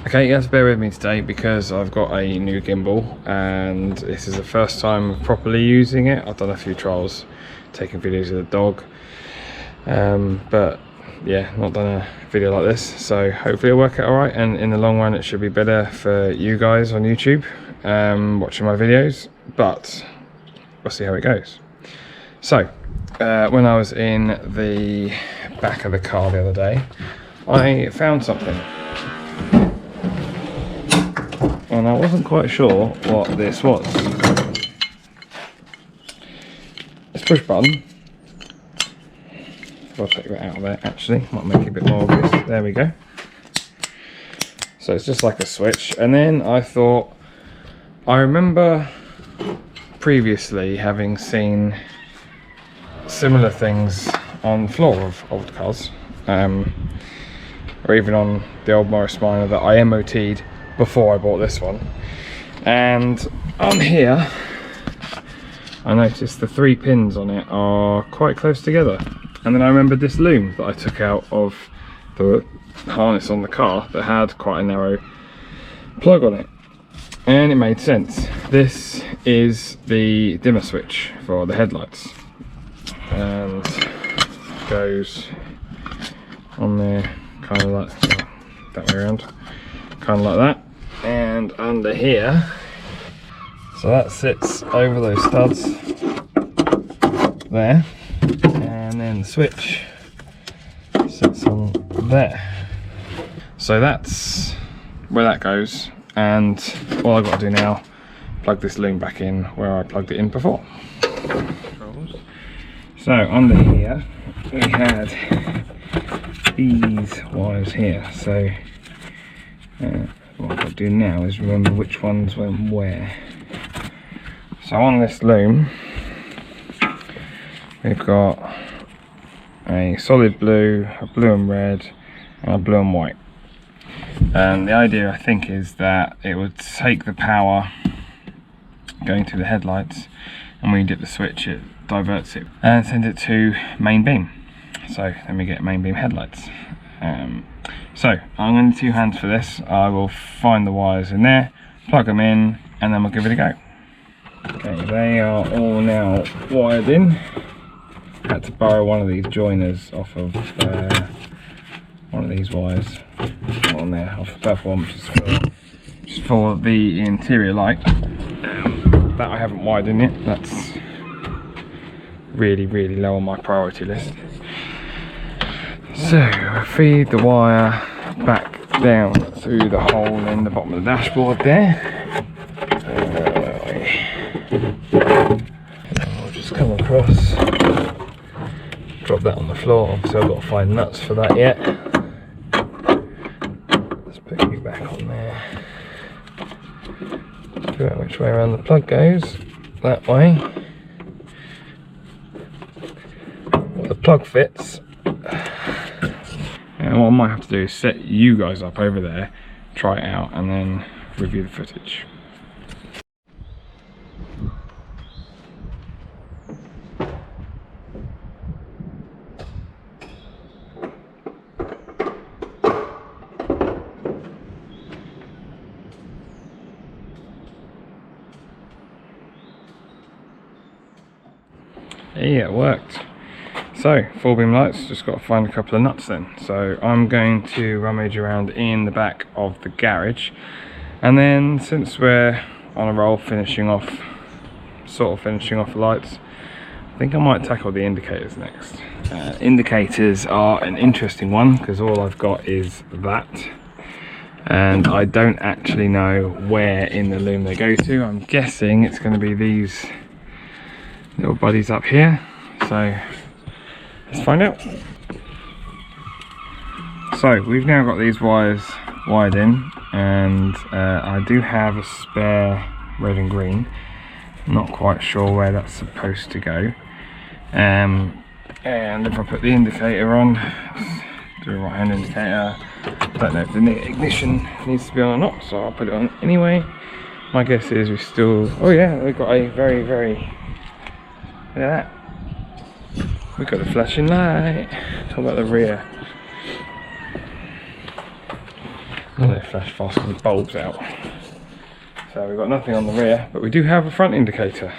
Okay, you have to bear with me today because I've got a new gimbal and this is the first time properly using it. I've done a few trials, taking videos of the dog, but yeah, not done a video like this, so hopefully it'll work out alright, and in the long run it should be better for you guys on YouTube watching my videos, but we'll see how it goes. So, when I was in the back of the car the other day, I found something. And I wasn't quite sure what this was. It's push button. I'll take that out of there actually, might make it a bit more obvious. There we go. So it's just like a switch. And then I thought, I remember previously having seen similar things on the floor of old cars. Or even on the old Morris Minor that I MOT'd before I bought this one, and on here I noticed the 3 pins on it are quite close together, and then I remembered this loom that I took out of the harness on the car that had quite a narrow plug on it, and it made sense. This is the dimmer switch for the headlights and goes on there kind of like that way around, kind of like that, and under here, so that sits over those studs there, and then the switch sits on there. So that's where that goes, and all I've got to do now, plug this loom back in where I plugged it in before. So under here we had these wires here, so what I've got to do now is remember which ones went where. So on this loom we've got a solid blue, a blue and red, and a blue and white, and the idea I think is that it would take the power going to the headlights, and when you dip the switch it diverts it and sends it to main beam, so then we get main beam headlights. So I'm going to 2 hands for this. I will find the wires in there, plug them in, and then we'll give it a go. Okay, they are all now wired in. Had to borrow one of these joiners off of one of these wires on there, off the purple one, which is for the interior light. That I haven't wired in yet. That's really low on my priority list. So I feed the wire back down through the hole in the bottom of the dashboard there. I'll just come across, drop that on the floor. Obviously I've got to find nuts for that yet. Let's put you back on there. Figure out which way around the plug goes. That way. Well, the plug fits. And what I might have to do is set you guys up over there, try it out, and then review the footage. Yeah, it worked. So, 4 beam lights, just got to find a couple of nuts then. So I'm going to rummage around in the back of the garage, and then since we're on a roll finishing off the lights, I think I might tackle the indicators next. Indicators are an interesting one because all I've got is that, and I don't actually know where in the loom they go to. I'm guessing it's going to be these little buddies up here, so let's find out. So we've now got these wires wired in, and I do have a spare red and green. Not quite sure where that's supposed to go. And if I put the indicator on, do a right hand indicator, don't know if the ignition needs to be on or not, so I'll put it on anyway. My guess is we still, oh yeah, we've got a very, look at that. We've got the flashing light. Talk about the rear. they flash fast because the bulb's out. So we've got nothing on the rear, but we do have a front indicator.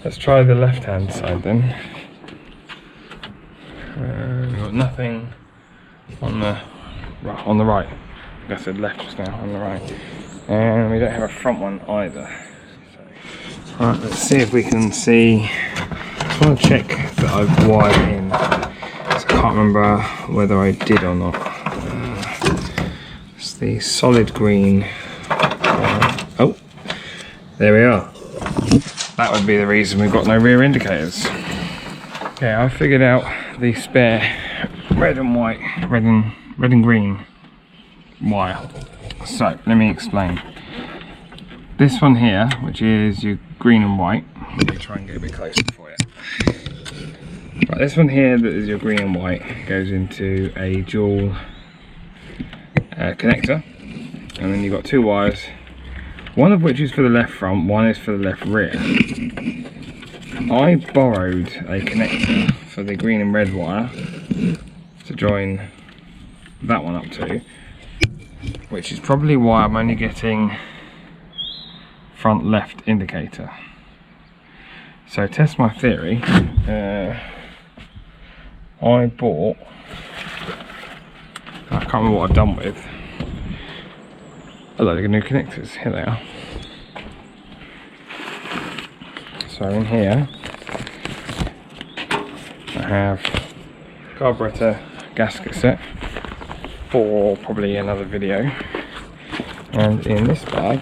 Let's try the left hand side then. We've got nothing on the right. I said left just now, on the right. And we don't have a front one either. So, right, let's see if we can see. I just want to check that I've wired in. So I can't remember whether I did or not. It's the solid green. Oh, there we are. That would be the reason we've got no rear indicators. Okay, I figured out the spare red and white, red and green wire. So let me explain. This one here, which is your green and white, let me try and get a bit closer for you. Right, this one here that is your green and white goes into a dual connector, and then you've got two wires, one of which is for the left front, one is for the left rear. I borrowed a connector for the green and red wire to join that one up to, which is probably why I'm only getting front left indicator. So test my theory, I bought, I can't remember what I've done with, a load of new connectors. Here they are. So in here I have carburetor gasket set for probably another video, and in this bag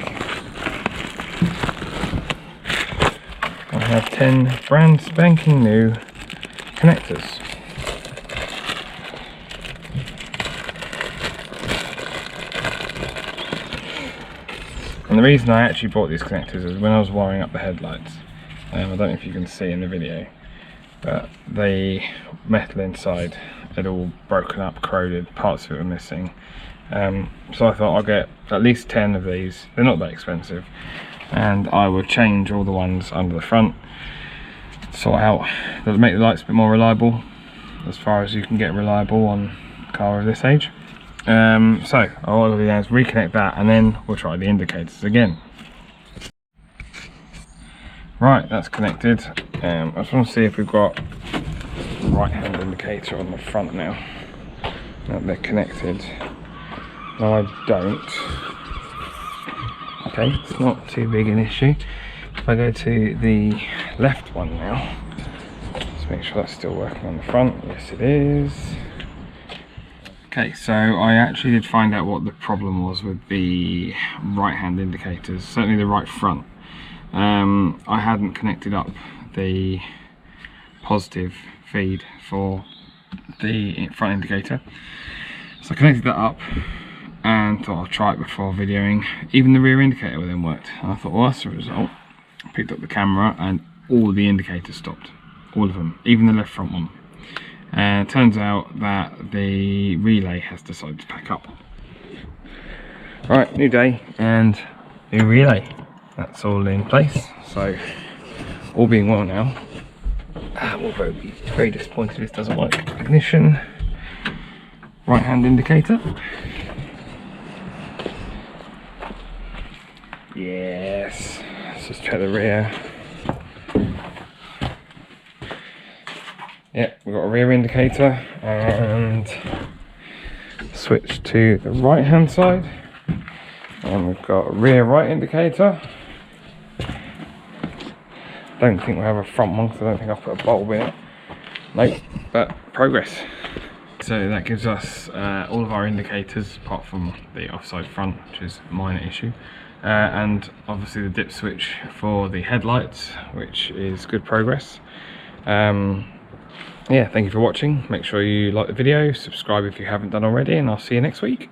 I have 10 brand spanking new connectors. And the reason I actually bought these connectors is when I was wiring up the headlights. I don't know if you can see in the video, but the metal inside had all broken up, corroded, parts of it were missing. So I thought I'll get at least 10 of these. They're not that expensive, and I will change all the ones under the front, sort out, that'll make the lights a bit more reliable, as far as you can get reliable on a car of this age. So all I'll do now is reconnect that, and then we'll try the indicators again. Right, that's connected. I just want to see if we've got right hand indicator on the front now. Now they're connected. No, I don't. Okay, it's not too big an issue. If I go to the left one now, let's make sure that's still working on the front. Yes, it is. Okay, so I actually did find out what the problem was with the right hand indicators, certainly the right front. I hadn't connected up the positive feed for the front indicator, so I connected that up and thought I'll try it before videoing. Even the rear indicator then worked, and I thought, well, that's the result. I picked up the camera and all the indicators stopped, all of them, even the left front one. And it turns out that the relay has decided to pack up. Right, new day and new relay. That's all in place. So, all being well now. We'll be very disappointed if this doesn't work. Ignition, right hand indicator. Yes. Let's just check the rear. Yep, we've got a rear indicator, and switch to the right hand side, and we've got a rear right indicator. Don't think we'll have a front one because I don't think I've put a bulb in it. Nope, but progress. So that gives us all of our indicators apart from the offside front, which is a minor issue, and obviously the dip switch for the headlights, which is good progress. Yeah, thank you for watching. Make sure you like the video, subscribe if you haven't done already, and I'll see you next week.